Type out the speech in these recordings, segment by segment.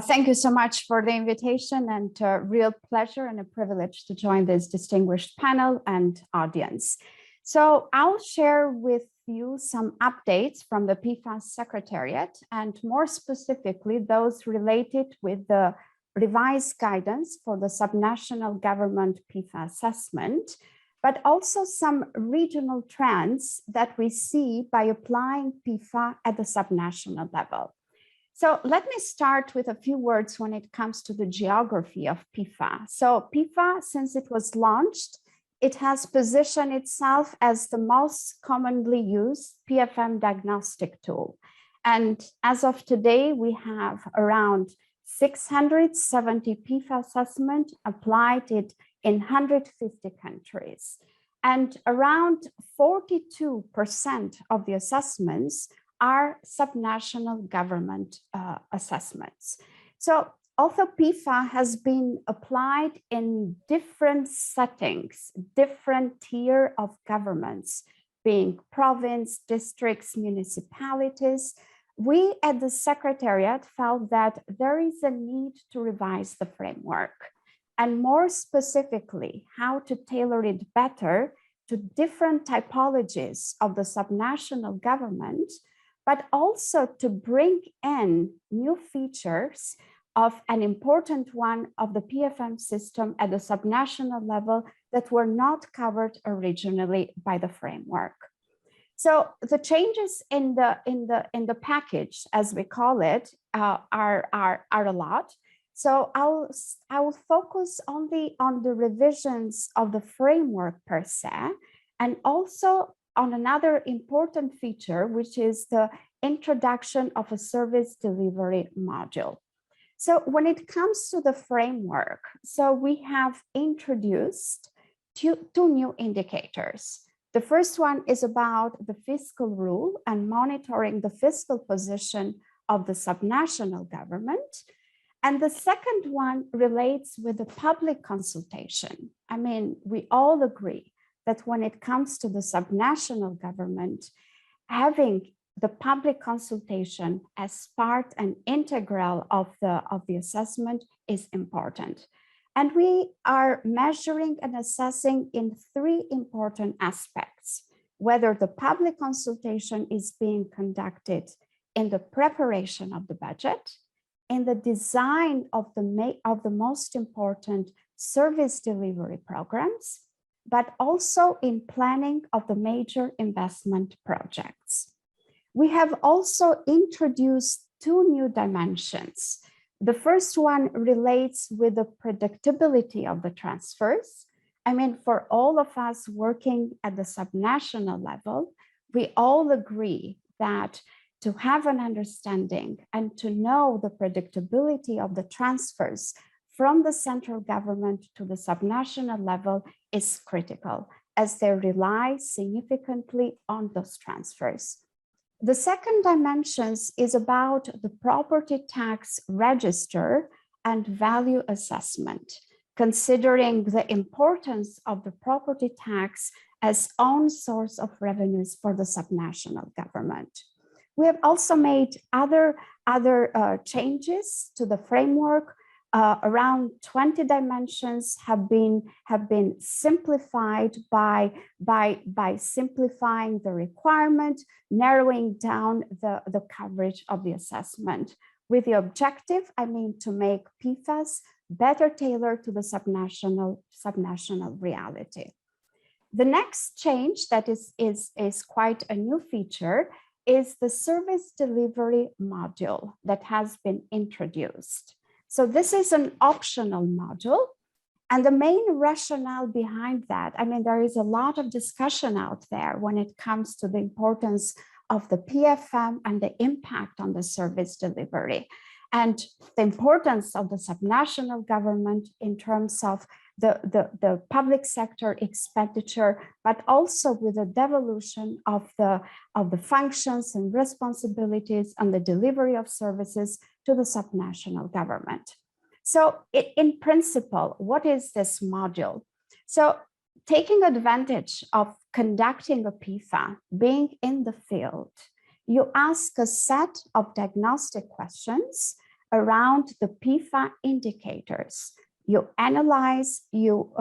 Thank you so much for the invitation, and a real pleasure and a privilege to join this distinguished panel and audience. So I'll share with you some updates from the PFAS Secretariat, and more specifically, those related with the revised guidance for the subnational government PFAS assessment, but also some regional trends that we see by applying PFAS at the subnational level. So let me start with a few words when it comes to the geography of PFAS. So PFAS, since it was launched, it has positioned itself as the most commonly used PFM diagnostic tool. And as of today, we have around 670 PFAS assessments applied in 150 countries. And around 42% of the assessments are subnational government assessments. So although PFAS has been applied in different settings, different tier of governments, being province, districts, municipalities, we at the Secretariat felt that there is a need to revise the framework, and more specifically, how to tailor it better to different typologies of the subnational government, but also to bring in new features of an important one of the PFM system at the subnational level that were not covered originally by the framework. So the changes in the package, as we call it, are a lot. So I will focus only on the revisions of the framework per se, and also on another important feature, which is the introduction of a service delivery module. So when it comes to the framework, so we have introduced two new indicators. The first one is about the fiscal rule and monitoring the fiscal position of the subnational government. And the second one relates with the public consultation. I mean, we all agree that when it comes to the subnational government, having the public consultation as part and integral of the assessment is important. And we are measuring and assessing in three important aspects: whether the public consultation is being conducted in the preparation of the budget, in the design of the most important service delivery programs, but also in planning of the major investment projects. We have also introduced two new dimensions. The first one relates with the predictability of the transfers. I mean, for all of us working at the subnational level, we all agree that to have an understanding and to know the predictability of the transfers from the central government to the subnational level is critical, as they rely significantly on those transfers. The second dimension is about the property tax register and value assessment, considering the importance of the property tax as own source of revenues for the subnational government. We have also made other changes to the framework. Around 20 dimensions have been simplified by simplifying the requirement, narrowing down the coverage of the assessment, with the objective, I mean, to make PFAS better tailored to the subnational reality. The next change that is quite a new feature is the service delivery module that has been introduced. So this is an optional module, and the main rationale behind that, I mean, there is a lot of discussion out there when it comes to the importance of the PFM and the impact on the service delivery, and the importance of the subnational government in terms of the public sector expenditure, but also with the devolution of the functions and responsibilities and the delivery of services to the subnational government. So in principle, what is this module? So taking advantage of conducting a PFA, being in the field, you ask a set of diagnostic questions around the PFA indicators. You analyze, you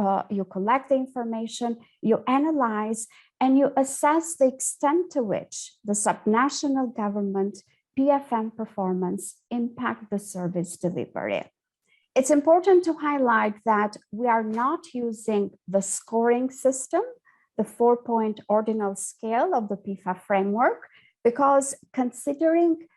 collect the information, you analyze, and you assess the extent to which the subnational government PFM performance impact the service delivery. It's important to highlight that we are not using the scoring system, the 4-point ordinal scale of the PFA framework, because considering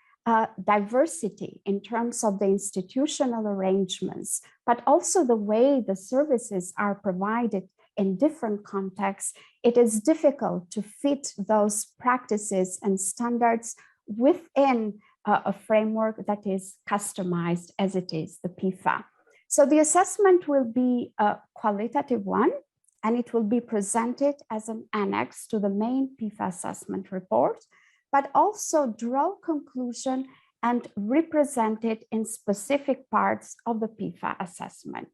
diversity in terms of the institutional arrangements, but also the way the services are provided in different contexts, it is difficult to fit those practices and standards within a framework that is customized as it is the PFA. So the assessment will be a qualitative one, and it will be presented as an annex to the main PFA assessment report, but also draw conclusion and represent it in specific parts of the PFA assessment.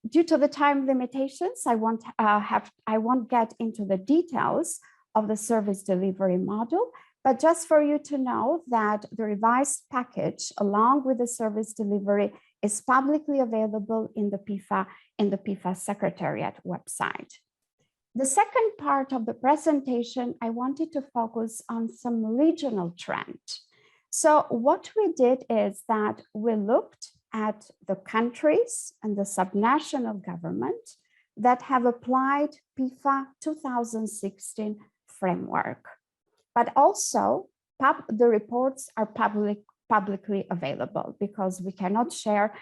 Due to the time limitations, I won't get into the details of the service delivery model, but just for you to know that the revised package, along with the service delivery, is publicly available in the PFA Secretariat website. The second part of the presentation, I wanted to focus on some regional trend. So what we did is that we looked at the countries and the subnational government that have applied PFA 2016 framework, but also the reports are publicly available because we cannot share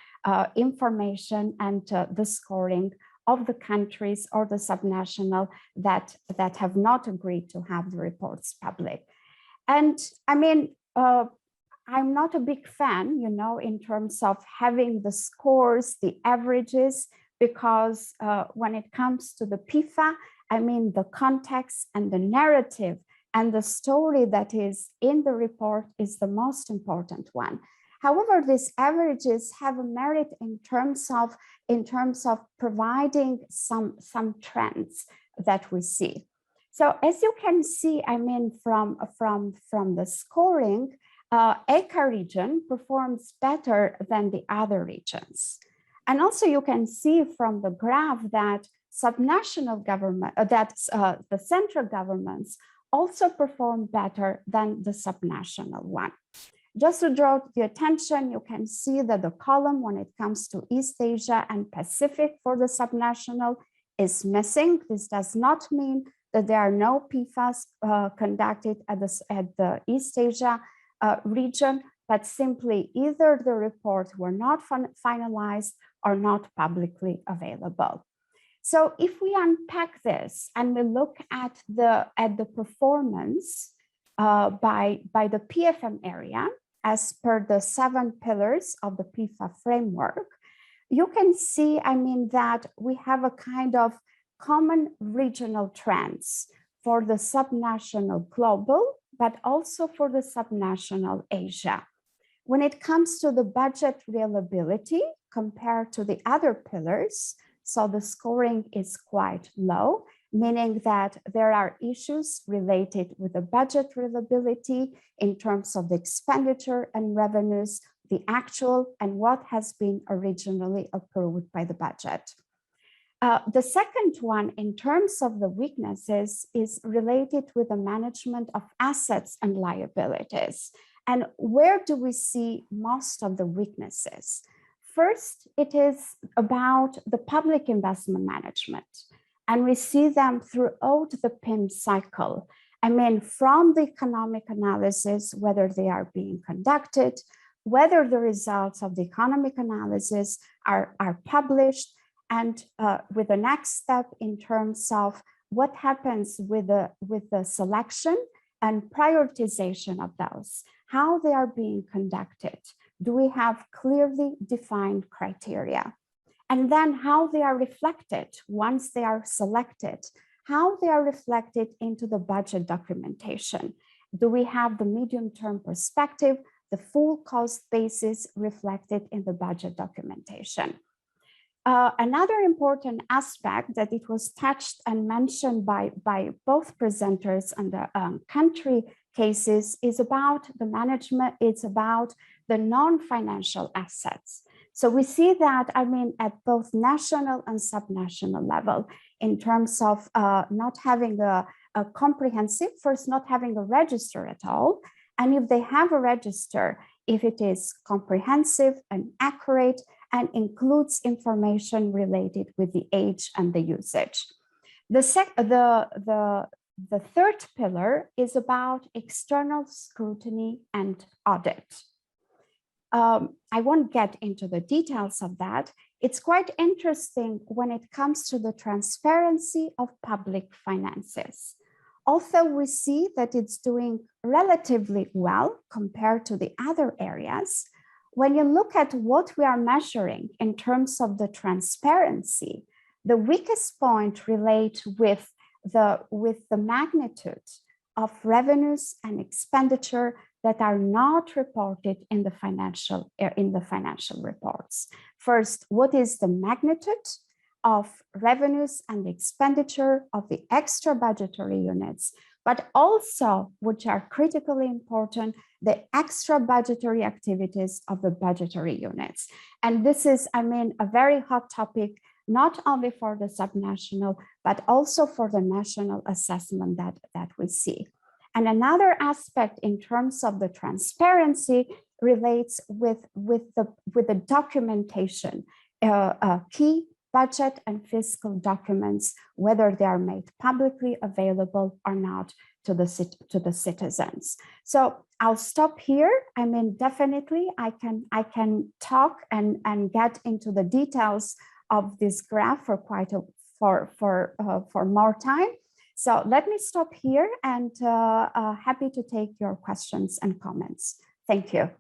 information and the scoring of the countries or the subnational that have not agreed to have the reports public. And I mean, I'm not a big fan, you know, in terms of having the scores, the averages, because when it comes to the PFA, I mean, the context and the narrative and the story that is in the report is the most important one. However, these averages have a merit in terms of providing some trends that we see. So as you can see, I mean, from the scoring, ECA region performs better than the other regions. And also you can see from the graph that subnational government, the central governments also perform better than the subnational one. Just to draw the attention, you can see that the column when it comes to East Asia and Pacific for the subnational is missing. This does not mean that there are no PFAS conducted at the East Asia region, but simply either the reports were not finalized or not publicly available. So if we unpack this and we look at the performance by the PFM area, as per the 7 pillars of the PFA framework, you can see, I mean, that we have a kind of common regional trends for the subnational global, but also for the subnational Asia. When it comes to the budget reliability compared to the other pillars, so the scoring is quite low, meaning that there are issues related with the budget reliability in terms of the expenditure and revenues, the actual and what has been originally approved by the budget. The second one, in terms of the weaknesses, is related with the management of assets and liabilities. And where do we see most of the weaknesses? First, it is about the public investment management. And we see them throughout the PIM cycle. I mean, from the economic analysis, whether they are being conducted, whether the results of the economic analysis are published, and with the next step in terms of what happens with the selection and prioritization of those, how they are being conducted. Do we have clearly defined criteria? And then how they are reflected once they are selected, how they are reflected into the budget documentation. Do we have the medium-term perspective, the full cost basis reflected in the budget documentation? Another important aspect that it was touched and mentioned by both presenters on the country cases is about the management, it's about the non-financial assets. So we see that, I mean, at both national and subnational level, in terms of not having a comprehensive, first not having a register at all, and if they have a register, if it is comprehensive and accurate and includes information related with the age and the usage. The third pillar is about external scrutiny and audit. I won't get into the details of that. It's quite interesting when it comes to the transparency of public finances. Although we see that it's doing relatively well compared to the other areas, when you look at what we are measuring in terms of the transparency, the weakest point relates with the magnitude of revenues and expenditure that are not reported in the financial reports. First, what is the magnitude of revenues and expenditure of the extra budgetary units, but also, which are critically important, the extra budgetary activities of the budgetary units. And this is, I mean, a very hot topic, not only for the subnational, but also for the national assessment that we see. And another aspect in terms of the transparency relates with the documentation, key budget and fiscal documents, whether they are made publicly available or not to the citizens. So I'll stop here. I mean, definitely I can talk and get into the details of this graph for for more time. So let me stop here and happy to take your questions and comments. Thank you.